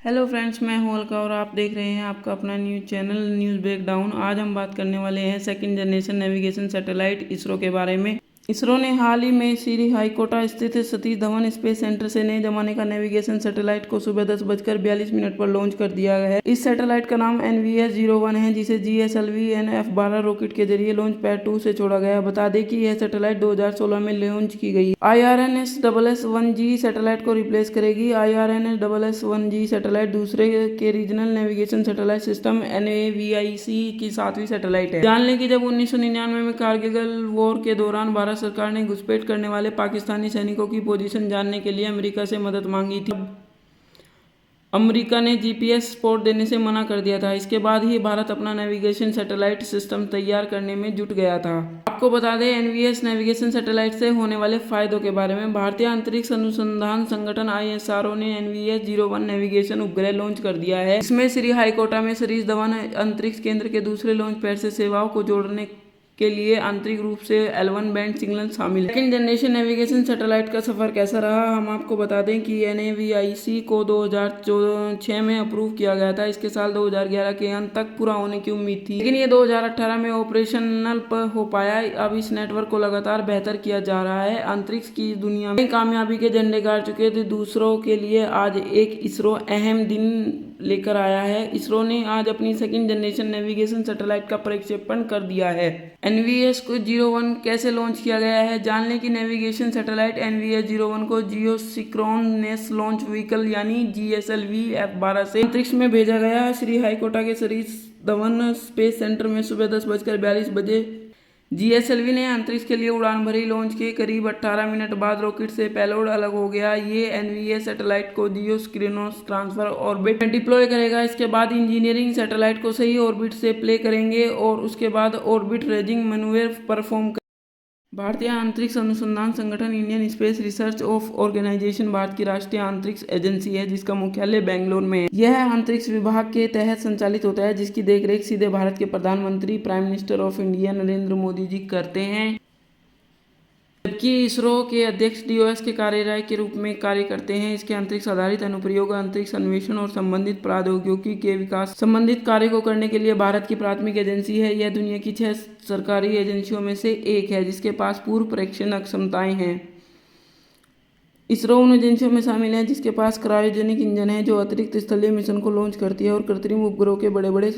Hello friends, मैं हूं अलका और आप देख रहे हैं आपका अपना न्यूज़ चैनल न्यूज़ ब्रेकडाउन। आज हम बात करने वाले हैं second generation navigation satellite ISRO के बारे में। इसरो ने हाल ही में श्रीहरिकोटा स्थित सतीश धवन स्पेस सेंटर से नए जमाने का नेविगेशन सैटेलाइट को सुबह 10:42 पर लॉन्च कर दिया है। इस सैटेलाइट का नाम NVS-01 है, जिसे GSLV NF-12 रॉकेट के जरिए लॉन्च पैड 2 से छोड़ा गया। बता दें कि यह सैटेलाइट 2016 में लॉन्च की गई। IRNS-1G सैटेलाइट को रिप्लेस करेगी। IRNS-1G सैटेलाइट दूसरे के regional navigation satellite system NAVIC की 7वीं सैटेलाइट है। जान लें कि जब 1999 में कारगिल वॉर के दौरान भारत सरकार ने घुसपैठ करने वाले पाकिस्तानी सैनिकों की पोजीशन जानने के लिए अमेरिका से मदद मांगी थी, अमेरिका ने GPS सपोर्ट देने से मना कर दिया था। इसके बाद ही भारत अपना नेविगेशन सैटेलाइट सिस्टम तैयार करने में जुट गया था। आपको बता दें NVS नेविगेशन सैटेलाइट से होने वाले फायदों के बारे में। भारतीय अंतरिक्ष अनुसंधान संगठन ISRO ने NVS-01 नेविगेशन उपग्रह लॉन्च कर दिया है। इसमें श्रीहरिकोटा में सतीश धवन अंतरिक्ष केंद्र के दूसरे लॉन्च पैड से सेवाओं को जोड़ने के लिए आंतरिक रूप से L1 बैंड सिग्नल शामिल है। सेकंड जनरेशन नेविगेशन सैटेलाइट का सफर कैसा रहा, हम आपको बता दें कि NAVIC को 2006 में अप्रूव किया गया था। इसके साल 2011 के अंत तक पूरा होने की उम्मीद थी, लेकिन ये 2018 में ऑपरेशनल हो पाया। अब इस नेटवर्क को लगातार बेहतर किया जा रहा है। अंतरिक्ष की दुनिया में कामयाबी के झंडे गाड़ चुके थे दूसरों के लिए आज एक इसरो अहम दिन लेकर आया है। इसरो ने आज अपनी सेकंड जनरेशन नेविगेशन सैटेलाइट का प्रक्षेपण कर दिया है। NVS-01 कैसे लॉन्च किया गया है, जान लें कि नेविगेशन सैटेलाइट NVS-01 को जियोसिंक्रोनस लॉन्च व्हीकल यानी GSLV F-12 से अंतरिक्ष में भेजा गया। श्रीहरिकोटा के सतीश धवन स्पेस सेंटर में सुबह 10:42 बजे GSLV ने अंतरिक्ष के लिए उड़ान भरी। लॉन्च के करीब 18 मिनट बाद रॉकेट से पेलोड अलग हो गया। ये NVS सैटेलाइट को जियोसिंक्रोनस ट्रांसफर ऑर्बिट में डिप्लॉय करेगा। इसके बाद इंजीनियरिंग सैटेलाइट को सही ऑर्बिट से प्ले करेंगे और उसके बाद ऑर्बिट रेजिंग मैन्युवर परफॉर्म। भारतीय अंतरिक्ष अनुसंधान संगठन Indian space research organisation Bharat की राष्ट्रीय अंतरिक्ष एजेंसी है, जिसका मुख्यालय बेंगलोर में है। यह अंतरिक्ष विभाग के तहत संचालित होता है, जिसकी देखरेख सीधे भारत के प्रधानमंत्री prime minister of India Narendra Modi ji करते हैं, जबकि इसरो के अध्यक्ष DOS के कार्यवाह के रूप में कार्य करते हैं। इसके अंतरिक्ष आधारित अनुप्रयोग, अंतरिक्ष अन्वेषण और संबंधित प्रौद्योगिकी के विकास संबंधित कार्य को करने के लिए भारत की प्राथमिक एजेंसी है। यह दुनिया की 6 सरकारी एजेंसियों में से एक है जिसके पास पूर्व प्रेक्षण क्षमताएं हैं। इसरो उन एजेंसियों में शामिल है जिसके पास क्रायोजेनिक इंजन है, जो अतिरिक्त स्थलीय मिशन को लॉन्च करती है और कृत्रिम उपग्रहों के बड़े बड़े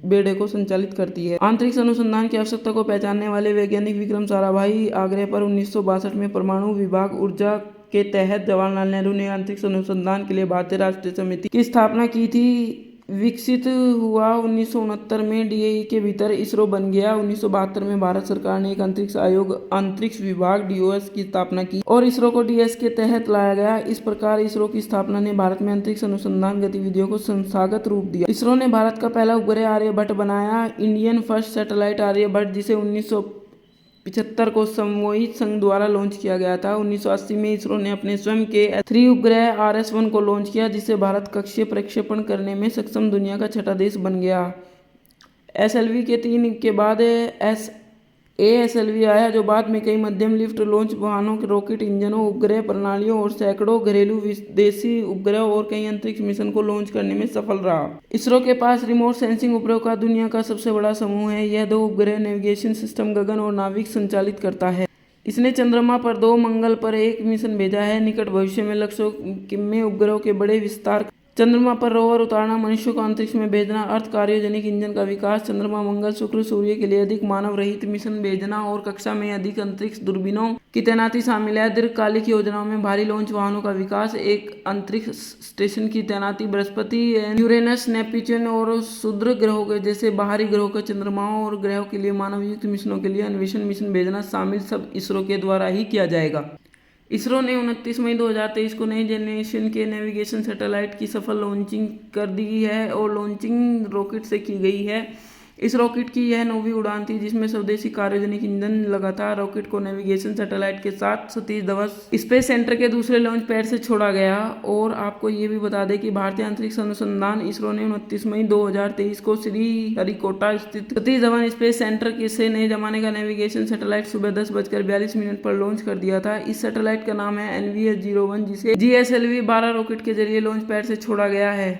बेड़े को संचालित करती है। अंतरिक्ष अनुसंधान की आवश्यकता को पहचानने वाले वैज्ञानिक विक्रम साराभाई आग्रह पर 1962 में परमाणु विभाग ऊर्जा के तहत जवाहरलाल नेहरू ने अंतरिक्ष अनुसंधान के लिए भारतीय राष्ट्रीय समिति की स्थापना की थी। विकसित हुआ 1969 में DAE के भीतर इसरो बन गया। 1972 में भारत सरकार ने एक अंतरिक्ष आयोग अंतरिक्ष विभाग DOS की स्थापना की और इसरो को DS के तहत लाया गया। इस प्रकार इसरो की स्थापना ने भारत में अंतरिक्ष अनुसंधान गतिविधियों को संस्थागत रूप दिया। इसरो ने भारत का पहला उपग्रह आर्यभट्ट बनाया, इंडियन फर्स्ट सैटेलाइट आर्यभट्ट, जिसे 1975 को सामूहिक संघ द्वारा लॉन्च किया गया था। 1980 में इसरो ने अपने स्वयं के S3 उपग्रह RS-1 को लॉन्च किया, जिससे भारत कक्षीय प्रक्षेपण करने में सक्षम दुनिया का 6ठा देश बन गया। SLV के 3 के बाद ASLV आया, जो बाद में कई मध्यम लिफ्ट लॉन्च वाहनों, रॉकेट इंजनों, उपग्रह प्रणालियों और सैकड़ों घरेलू विदेशी उपग्रह और कई अंतरिक्ष मिशन को लॉन्च करने में सफल रहा। इसरो के पास रिमोट सेंसिंग उपग्रह का दुनिया का सबसे बड़ा समूह है। यह 2 उपग्रह नेविगेशन सिस्टम गगन और नाविक संचालित करता है। इसने चंद्रमा पर 2, मंगल पर 1 मिशन भेजा है। निकट भविष्य में लक्ष्यों में उपग्रहों के बड़े विस्तार, चंद्रमा पर रोवर उतारना, मनुष्यों को अंतरिक्ष में भेजना, अर्थ क्रायोजेनिक इंजन का विकास, चंद्रमा, मंगल, शुक्र, सूर्य के लिए अधिक मानव रहित मिशन भेजना और कक्षा में अधिक अंतरिक्ष दूरबीनों की तैनाती शामिल है। दीर्घकालिक योजनाओं में भारी लॉन्च वाहनों का विकास, एक अंतरिक्ष स्टेशन की तैनाती, बृहस्पति, यूरेनस, नेपच्यून और क्षुद्र ग्रहों के जैसे बाहरी ग्रहों के चंद्रमाओं और ग्रहों के लिए मानव युक्त मिशनों के लिए अन्वेषण मिशन भेजना शामिल सब इसरो के द्वारा ही किया जाएगा। इसरो ने 29 मई 2023 को नई जनरेशन के नेविगेशन सैटेलाइट की सफल लॉन्चिंग कर दी है और लॉन्चिंग रॉकेट से की गई है। इस रॉकेट की यह 9वीं उड़ान थी जिसमें स्वदेशी क्रायोजेनिक इंजन लगा था। रॉकेट को नेविगेशन सैटेलाइट के साथ सतीश धवन स्पेस सेंटर के दूसरे लॉन्च पैड से छोड़ा गया। और आपको ये भी बता दें कि भारतीय अंतरिक्ष अनुसंधान इसरो ने 29 मई 2023 को श्रीहरिकोटा स्थित सतीश धवन स्पेस सेंटर से नए जमाने का नेविगेशन सैटेलाइट सुबह 10:42 पर लॉन्च कर दिया था। इस सैटेलाइट का नाम है NVS-01 जिसे GSLV 12 रॉकेट के जरिए लॉन्च पैड से छोड़ा गया है।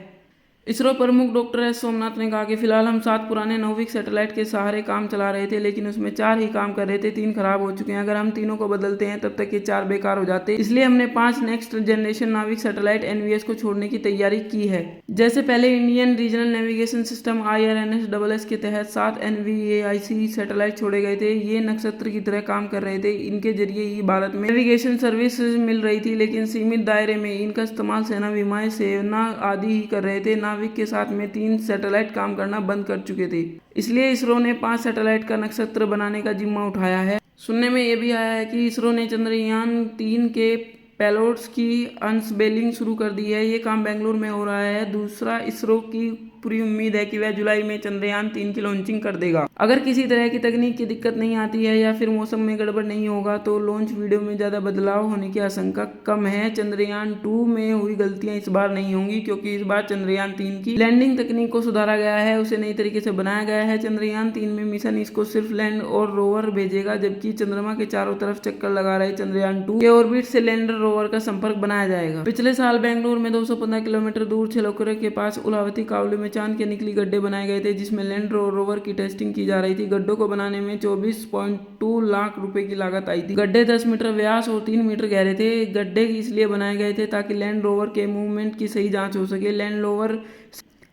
इसरो प्रमुख डॉक्टर एस सोमनाथ ने कहा कि फिलहाल हम 7 पुराने नौविक सैटेलाइट के सहारे काम चला रहे थे, लेकिन उसमें 4 ही काम कर रहे थे, 3 खराब हो चुके हैं। अगर हम तीनों को बदलते हैं तब तक ये 4 बेकार हो जाते, इसलिए हमने 5 नेक्स्ट जनरेशन नाविक सैटेलाइट NVS को छोड़ने की तैयारी की है। जैसे पहले Indian regional navigation system IRNSSS के तहत 7 NVAIC सैटेलाइट छोड़े गए थे। ये नक्षत्र की तरह काम कर रहे थे। इनके जरिए ही भारत में नेविगेशन सर्विस मिल रही थी, लेकिन सीमित दायरे में। इनका इस्तेमाल सेना, विमाएं, सेना आदि ही कर रहे थे। नाविक के साथ में 3 सैटेलाइट काम करना बंद कर चुके थे, इसलिए इसरो ने 5 सैटेलाइट का नक्षत्र बनाने का जिम्मा उठाया है। सुनने में ये भी आया है कि इसरो ने चंद्रयान 3 के पेलोड्स की अनस्बेलिंग शुरू कर दी है। ये काम बेंगलुरु में हो रहा है। दूसरा, इसरो की पूरी उम्मीद है कि वह जुलाई में चंद्रयान 3 की लॉन्चिंग कर देगा। अगर किसी तरह की तकनीक की दिक्कत नहीं आती है या फिर मौसम में गड़बड़ नहीं होगा तो लॉन्च वीडियो में ज्यादा बदलाव होने की आशंका कम है। चंद्रयान 2 में हुई गलतियां इस बार नहीं होंगी, क्योंकि इस बार चंद्रयान 3 की लैंडिंग तकनीक को सुधारा गया है, उसे नई तरीके से बनाया गया है। चंद्रयान 3 में मिशन इसको सिर्फ लैंड और रोवर भेजेगा, जबकि चंद्रमा के चारों तरफ चक्कर लगा रहे चंद्रयान 2 के ऑर्बिट से लैंडर रोवर का संपर्क बनाया जाएगा। पिछले साल बेंगलुरु में 215 किलोमीटर दूर छलोकरे के पास उलावती कावली में चांद के निकली गड्ढे बनाए गए थे, जिसमें लैंडर और रोवर की टेस्टिंग की जा रही थी। गड्ढों को बनाने में 24.2 लाख रुपए की लागत आई थी। गड्ढे 10 मीटर व्यास और 3 मीटर गहरे थे। गड्ढे इसलिए बनाए गए थे ताकि लैंड रोवर के मूवमेंट की सही जांच हो सके। लैंड रोवर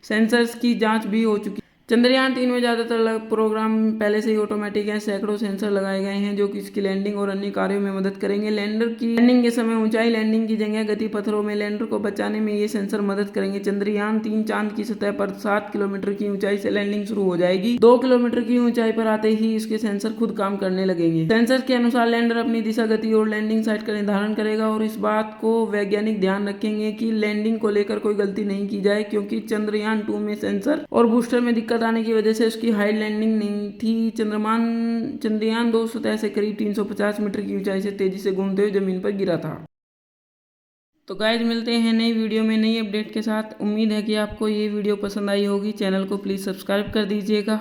सेंसर्स की जांच भी हो चुकी। चंद्रयान 3 में ज्यादातर प्रोग्राम पहले से ही ऑटोमेटिक है। सैकड़ों सेंसर लगाए गए हैं जो कि इसकी लैंडिंग और अन्य कार्यों में मदद करेंगे। लैंडर की लैंडिंग के समय ऊंचाई, लैंडिंग की जगह, गति पत्थरों में लैंडर को बचाने में ये सेंसर मदद करेंगे। चंद्रयान 3 चांद की सतह पर 7 किलोमीटर की ऊंचाई से लैंडिंग शुरू हो जाएगी। 2 किलोमीटर की ऊंचाई पर आते ही इसके सेंसर खुद काम करने लगेंगे। सेंसर के अनुसार लैंडर अपनी दिशा, गति और लैंडिंग साइट का निर्धारण करेगा और इस बात को वैज्ञानिक ध्यान रखेंगे कि लैंडिंग को लेकर कोई गलती नहीं की जाए, क्योंकि चंद्रयान 2 में सेंसर और बूस्टर में दिक्कत आने की वजह से की हाई लैंडिंग नहीं थी। चंद्रयान 2 सतह से करीब 350 मीटर की ऊंचाई से तेजी से घूमते हुए जमीन पर गिरा था। तो गाइज, मिलते हैं नई वीडियो में नई अपडेट के साथ। उम्मीद है कि आपको ये वीडियो पसंद आई होगी। चैनल को प्लीज सब्सक्राइब कर दीजिएगा।